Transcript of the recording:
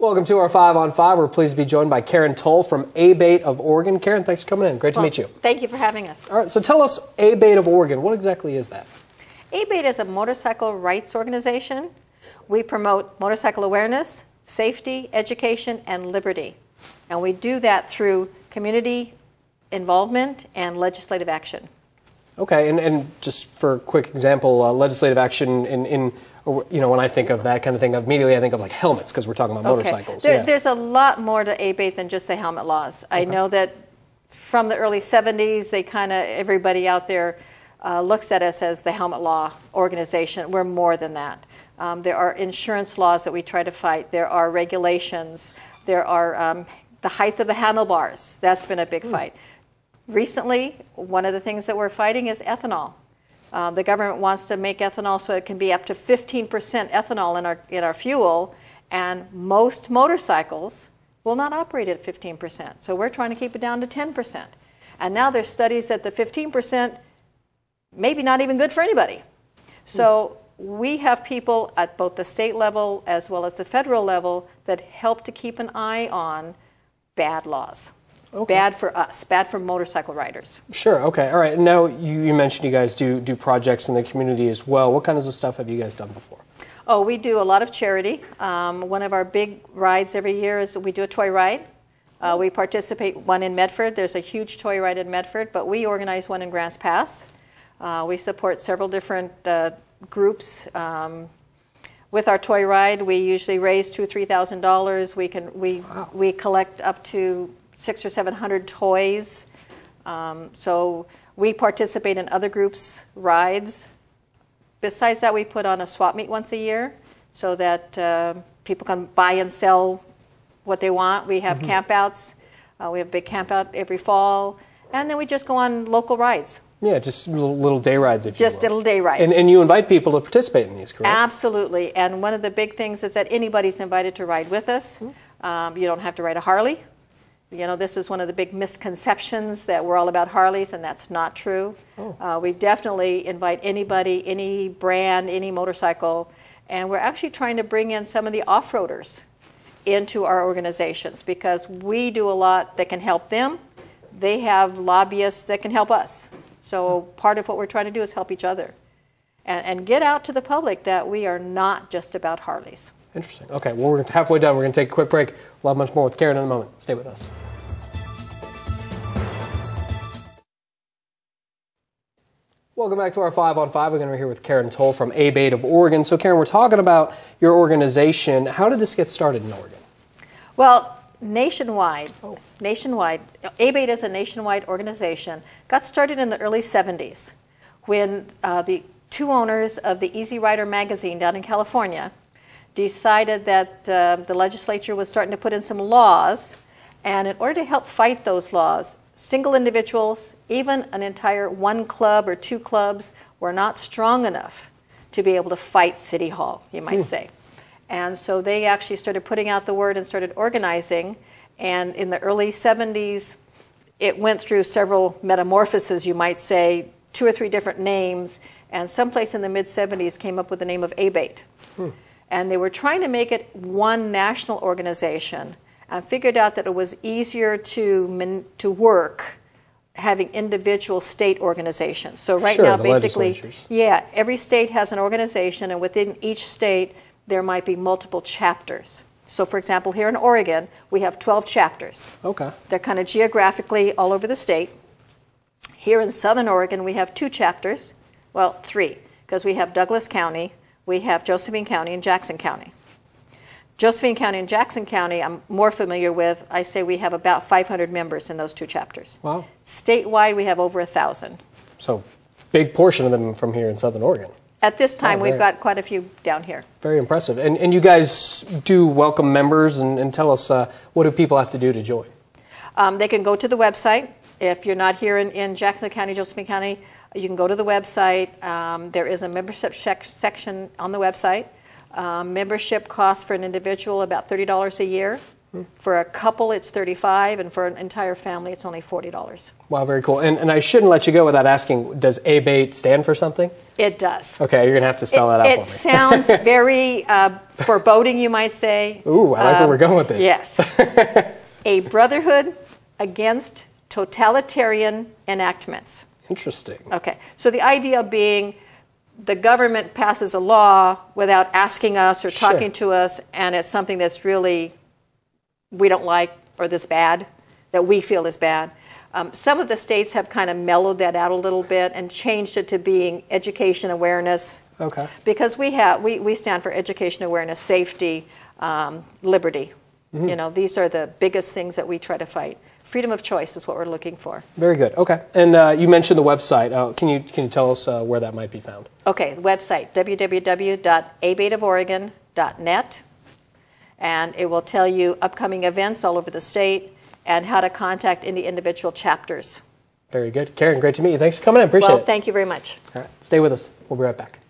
Welcome to our 5 on 5. We're pleased to be joined by Karen Tolle from A.B.A.T.E of Oregon. Karen, thanks for coming in. Great to meet you. Thank you for having us. All right, so tell us A.B.A.T.E of Oregon. What exactly is that? A.B.A.T.E is a motorcycle rights organization. We promote motorcycle awareness, safety, education, and liberty. And we do that through community involvement and legislative action. Okay, and just for a quick example, legislative action when I think of that kind of thing, immediately I think of like helmets because we're talking about motorcycles. There's a lot more to A.B.A.T.E than just the helmet laws. I know that from the early 70s, everybody out there looks at us as the helmet law organization. We're more than that. There are insurance laws that we try to fight. There are regulations. There are the height of the handlebars. That's been a big fight. Recently, one of the things that we're fighting is ethanol. The government wants to make ethanol so it can be up to 15% ethanol in our fuel, and most motorcycles will not operate at 15%. So we're trying to keep it down to 10%. And now there's studies that the 15% maybe not even good for anybody. So we have people at both the state level as well as the federal level that help to keep an eye on bad laws. Okay. Bad for us, bad for motorcycle riders. Sure, okay, all right. Now, you mentioned you guys do projects in the community as well. What kinds of stuff have you guys done before? Oh, we do a lot of charity. One of our big rides every year is we do a toy ride. We participate one in Medford. There's a huge toy ride in Medford, but we organize one in Grants Pass. We support several different groups. With our toy ride, we usually raise $2,000 or $3,000. We collect up to 600 or 700 toys. So we participate in other groups' rides. Besides that, we put on a swap meet once a year so that people can buy and sell what they want. We have campouts. We have a big campout every fall. And then we just go on local rides. Yeah, just little day rides, if you will. Just little day rides. And you invite people to participate in these, correct? Absolutely. And one of the big things is that anybody's invited to ride with us. You don't have to ride a Harley. You know, this is one of the big misconceptions that we're all about Harleys, and that's not true. We definitely invite anybody, any brand, any motorcycle, and we're actually trying to bring in some of the off-roaders into our organizations because we do a lot that can help them. They have lobbyists that can help us. So part of what we're trying to do is help each other and get out to the public that we are not just about Harleys. Interesting. Okay, well, we're halfway done. We're going to take a quick break. We'll have much more with Karen in a moment. Stay with us. Welcome back to our 5 on 5. We're going to be here with Karen Tolle from A.B.A.T.E of Oregon. So, Karen, we're talking about your organization. How did this get started in Oregon? Well, nationwide. A.B.A.T.E is a nationwide organization. Got started in the early 70s when the two owners of the Easy Rider magazine down in California decided that the legislature was starting to put in some laws, and in order to help fight those laws, single individuals, even an entire one club or two clubs, were not strong enough to be able to fight City Hall, you might say. And so they actually started putting out the word and started organizing, and in the early 70s, it went through several metamorphoses, you might say, 2 or 3 different names, and someplace in the mid-70s came up with the name of A.B.A.T.E. And they were trying to make it one national organization and figured out that it was easier to work having individual state organizations. So right now, basically, yeah, every state has an organization, and within each state, there might be multiple chapters. So for example, here in Oregon, we have 12 chapters. Okay. They're kind of geographically all over the state. Here in Southern Oregon, we have 2 chapters. Well, 3, because we have Douglas County, we have Josephine County, and Jackson County. Josephine County and Jackson County I'm more familiar with. I say we have about 500 members in those 2 chapters. Wow. Statewide, we have over 1,000. So big portion of them from here in Southern Oregon. At this time, we've got quite a few down here. Very impressive. And you guys do welcome members, and tell us, what do people have to do to join? They can go to the website. If you're not here in Jackson County, Josephine County, you can go to the website. There is a membership section on the website. Membership costs for an individual about $30 a year. For a couple, it's $35, and for an entire family, it's only $40. Wow, very cool. And I shouldn't let you go without asking, does A.B.A.T.E stand for something? It does. Okay, you're going to have to spell that out for me. It sounds very foreboding, you might say. Ooh, I like where we're going with this. Yes. A brotherhood against totalitarian enactments. Interesting. Okay, so the idea being the government passes a law without asking us or talking to us, and it's something that's really we don't like or this bad, that we feel is bad. Some of the states have kind of mellowed that out a little bit and changed it to being education awareness. Okay. Because we stand for education awareness, safety, liberty. You know, these are the biggest things that we try to fight. Freedom of choice is what we're looking for. Very good. Okay. And you mentioned the website. Can you tell us where that might be found? Okay, the website, www.A.B.A.T.E.of.Oregon.net. And it will tell you upcoming events all over the state and how to contact any individual chapters. Very good. Karen, great to meet you. Thanks for coming in. Appreciate it. Well, thank you very much. All right. Stay with us. We'll be right back.